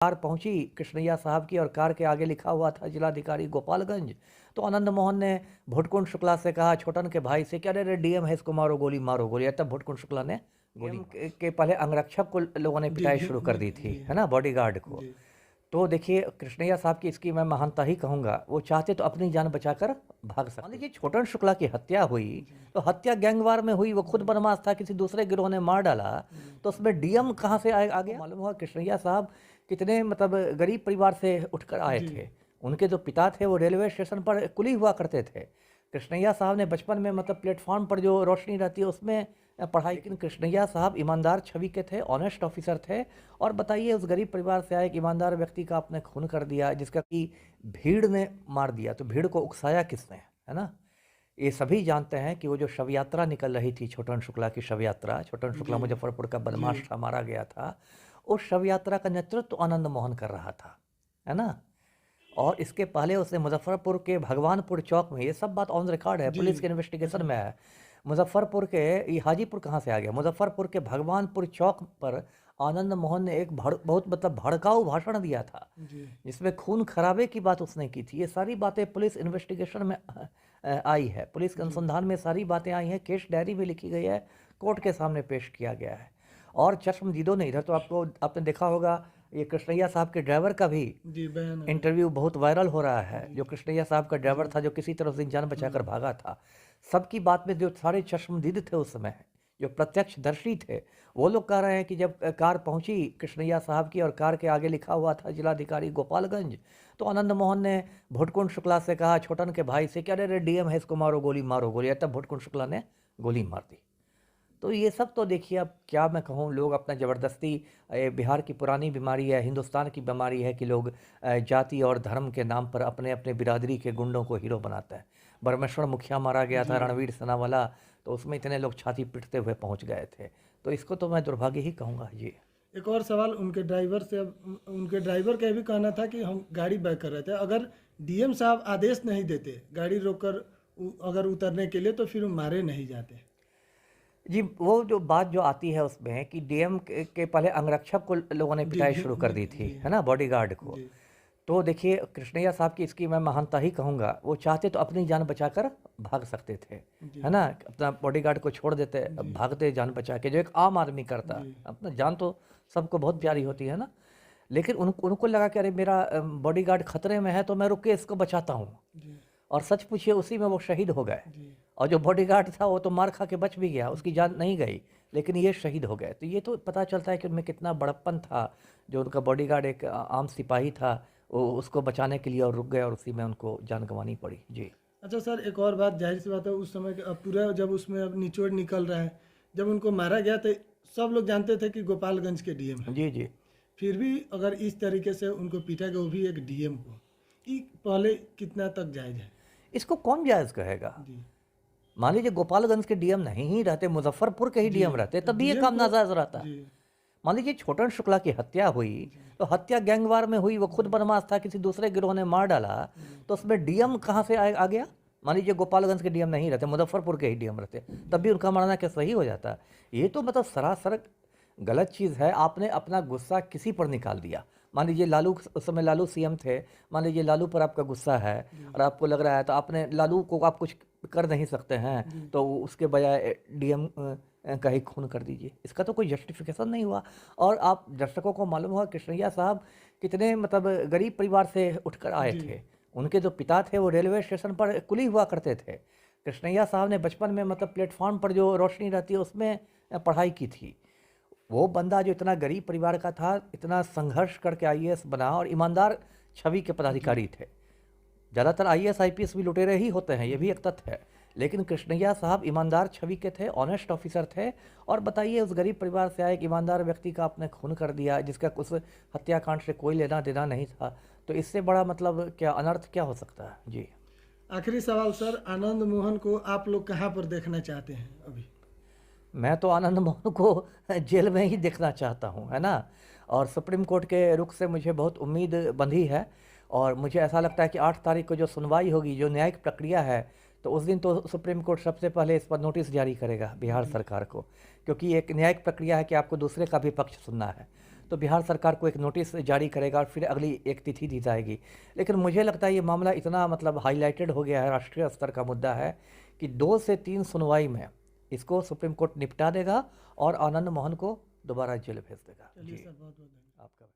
Car पहुंची कृष्णैया साहब की और कार के आगे लिखा हुआ था जिलाधिकारी गोपालगंज। तो आनंद मोहन ने भुटकुंड शुक्ला से कहा छोटन के भाई से, क्या रे डीएम है, इसको मारो गोली मारो गोली। तब भुटकुंड शुक्ला ने गोली के पहले अंगरक्षक को लोगों ने पिटाई शुरू कर दी थी, है ना, बॉडीगार्ड को। जी तो देखिए कृष्णैया साहब की इसकी मैं महानता ही कहूँगा, वो चाहते तो अपनी जान बचाकर भाग सकते। मान लीजिए छोटन शुक्ला की हत्या हुई तो हत्या गैंगवार में हुई, वो खुद बदमाश था, किसी दूसरे गिरोह ने मार डाला, तो उसमें डीएम कहाँ से आ गया। मालूम हुआ कृष्णैया साहब कितने मतलब गरीब परिवार से उठकर आए जी थे। उनके जो पिता थे वो रेलवे स्टेशन पर कुली हुआ करते थे। कृष्णैया साहब ने बचपन में मतलब प्लेटफॉर्म पर जो रोशनी रहती है उसमें पढ़ाई। लेकिन कृष्णैया साहब ईमानदार छवि के थे, ऑनेस्ट ऑफिसर थे। और बताइए उस गरीब परिवार से आए एक ईमानदार व्यक्ति का आपने खून कर दिया, जिसका कि भीड़ ने मार दिया। तो भीड़ को उकसाया किसने, है ना। ये सभी जानते हैं कि वो जो शव यात्रा निकल रही थी, छोटन शुक्ला की शव यात्रा, छोटन शुक्ला जी मुजफ्फरपुर का जी बदमाश था, मारा गया था। उस शव यात्रा का नेतृत्व आनंद मोहन कर रहा था, है ना। और इसके पहले उसने मुजफ्फरपुर के भगवानपुर चौक में, ये सब बात ऑन रिकॉर्ड है, जी पुलिस के इन्वेस्टिगेशन जी में है। मुजफ्फरपुर के, ये हाजीपुर कहाँ से आ गया, मुजफ्फरपुर के भगवानपुर चौक पर आनंद मोहन ने एक बहुत मतलब भड़काऊ भाषण दिया था, जी जिसमें खून खराबे की बात उसने की थी। ये सारी बातें पुलिस इन्वेस्टिगेशन में आई है, पुलिस के जी अनुसंधान में सारी बातें आई हैं, केस डायरी भी लिखी गई है, कोर्ट के सामने पेश किया गया है। और चश्मदीदों ने इधर, तो आपने देखा होगा ये कृष्णैया साहब के ड्राइवर का भी जी बयान आया। इंटरव्यू बहुत वायरल हो रहा है। जी जो कृष्णैया साहब का ड्राइवर जी था, जो किसी तरह से जान बचाकर हाँ भागा था, सबकी बात में जो सारे चश्मदीद थे उस समय, जो प्रत्यक्षदर्शी थे, वो लोग कह रहे हैं कि जब कार पहुंची कृष्णैया साहब की और कार के आगे लिखा हुआ था जिलाधिकारी गोपालगंज, तो आनंद मोहन ने भुटकुंड शुक्ला से कहा छोटन के भाई से, क्या रे डीएम है, इसको मारो गोली। तब भुटकुंड शुक्ला ने गोली मार दी। तो ये सब तो देखिए, अब क्या मैं कहूँ, लोग अपना ज़बरदस्ती, ये बिहार की पुरानी बीमारी है, हिंदुस्तान की बीमारी है कि लोग जाति और धर्म के नाम पर अपने अपने बिरादरी के गुंडों को हीरो बनाते हैं। बरमेश्वर मुखिया मारा गया था, जी रणवीर सनावाला, तो उसमें इतने लोग छाती पीटते हुए पहुंच गए थे। तो इसको तो मैं दुर्भाग्य ही कहूँगा जी। एक और सवाल उनके ड्राइवर से। अब उनके ड्राइवर का ये भी कहना था कि हम गाड़ी बैक कर रहे थे, अगर डीएम साहब आदेश नहीं देते गाड़ी रोककर अगर उतरने के लिए, तो फिर वो मारे नहीं जाते। जी, वो जो बात जो आती है उसमें कि डीएम के पहले अंगरक्षक को लोगों ने जी पिटाई जी शुरू कर जी दी थी, जी है ना, बॉडीगार्ड को। जी तो देखिए कृष्णैया साहब की इसकी मैं महानता ही कहूँगा, वो चाहते तो अपनी जान बचाकर भाग सकते थे, जी है ना, अपना बॉडीगार्ड को छोड़ देते, जी भागते जान बचा के, जो एक आम आदमी करता। जी अपना जान तो सबको बहुत प्यारी होती है ना। लेकिन उनको लगा कि अरे मेरा बॉडीगार्ड खतरे में है, तो मैं रुक के इसको बचाता हूँ। जी और सच पूछिए उसी में वो शहीद हो गए। जी और जो बॉडीगार्ड था वो तो मार खा के बच भी गया, उसकी जान नहीं गई, लेकिन ये शहीद हो गए। तो ये तो पता चलता है कि उनमें कितना बड़प्पन था। जो उनका बॉडीगार्ड एक आम सिपाही था, वो उसको बचाने के लिए और रुक गए, और उसी में उनको जान गंवानी पड़ी जी। अच्छा सर, एक और बात, जाहिर सी बात है उस समय अब पूरा जब उसमें अब निचोड़ निकल रहा है, जब उनको मारा गया तो सब लोग जानते थे कि गोपालगंज के डीएम है। जी जी। फिर भी अगर इस तरीके से उनको पीटा गया, वो भी एक डीएम को, कि पहले कितना तक जायज है। इसको कौन जायज़ कहेगा। जी मान लीजिए गोपालगंज के डीएम नहीं ही रहते, मुजफ्फरपुर के ही जी डीएम रहते, तो तब भी ये डीएम काम को। नाजायज़ रहता। जी मान लीजिए छोटन शुक्ला की हत्या हुई जी तो हत्या गैंगवार में हुई, वो खुद बदमाश था, किसी दूसरे गिरोह ने मार डाला, जी तो उसमें डीएम कहाँ से आ गया। मान लीजिए गोपालगंज के डीएम नहीं रहते, मुजफ्फरपुर के ही डीएम रहते, तब भी उनका मारना क्या सही हो जाता। ये तो मतलब सरासर गलत चीज़ है। आपने अपना गुस्सा किसी पर निकाल दिया। मान लीजिए लालू, उस समय लालू सीएम थे, मान लीजिए लालू पर आपका गुस्सा है जी और आपको लग रहा है, तो आपने लालू को आप कुछ कर नहीं सकते हैं, जी तो उसके बजाय डीएम का ही खून कर दीजिए। इसका तो कोई जस्टिफिकेशन नहीं हुआ। और आप दर्शकों को मालूम होगा कृष्णैया साहब कितने मतलब गरीब परिवार से उठकर आए जी थे। उनके जो पिता थे वो रेलवे स्टेशन पर कुली हुआ करते थे। कृष्णैया साहब ने बचपन में मतलब प्लेटफॉर्म पर जो रोशनी रहती है उसमें पढ़ाई की थी। वो बंदा जो इतना गरीब परिवार का था, इतना संघर्ष करके आईएएस बना, और ईमानदार छवि के जी पदाधिकारी थे। ज़्यादातर आईएएस आईपीएस भी लुटेरे ही होते हैं, ये भी जी एक तथ्य है। लेकिन कृष्णैया साहब ईमानदार छवि के थे, ऑनेस्ट ऑफिसर थे। और बताइए उस गरीब परिवार से आए एक ईमानदार व्यक्ति का आपने खून कर दिया, जिसका उस हत्याकांड से कोई लेना देना नहीं था। तो इससे बड़ा मतलब क्या अनर्थ क्या हो सकता है जी। आखिरी सवाल सर, आनंद मोहन को आप लोग कहाँ पर देखना चाहते हैं अभी। मैं तो आनंद मोहन को जेल में ही देखना चाहता हूँ, है ना। और सुप्रीम कोर्ट के रुख से मुझे बहुत उम्मीद बंधी है। और मुझे ऐसा लगता है कि 8 तारीख को जो सुनवाई होगी, जो न्यायिक प्रक्रिया है, तो उस दिन तो सुप्रीम कोर्ट सबसे पहले इस पर नोटिस जारी करेगा बिहार जी सरकार को, क्योंकि एक न्यायिक प्रक्रिया है कि आपको दूसरे का भी पक्ष सुनना है। तो बिहार सरकार को एक नोटिस जारी करेगा और फिर अगली एक तिथि दी जाएगी। लेकिन मुझे लगता है ये मामला इतना मतलब हाईलाइटेड हो गया है, राष्ट्रीय स्तर का मुद्दा है कि 2 से 3 सुनवाई में इसको सुप्रीम कोर्ट निपटा देगा और आनंद मोहन को दोबारा जेल भेज देगा। चलिए जी, सर, बहुत बहुत धन्यवाद। आपका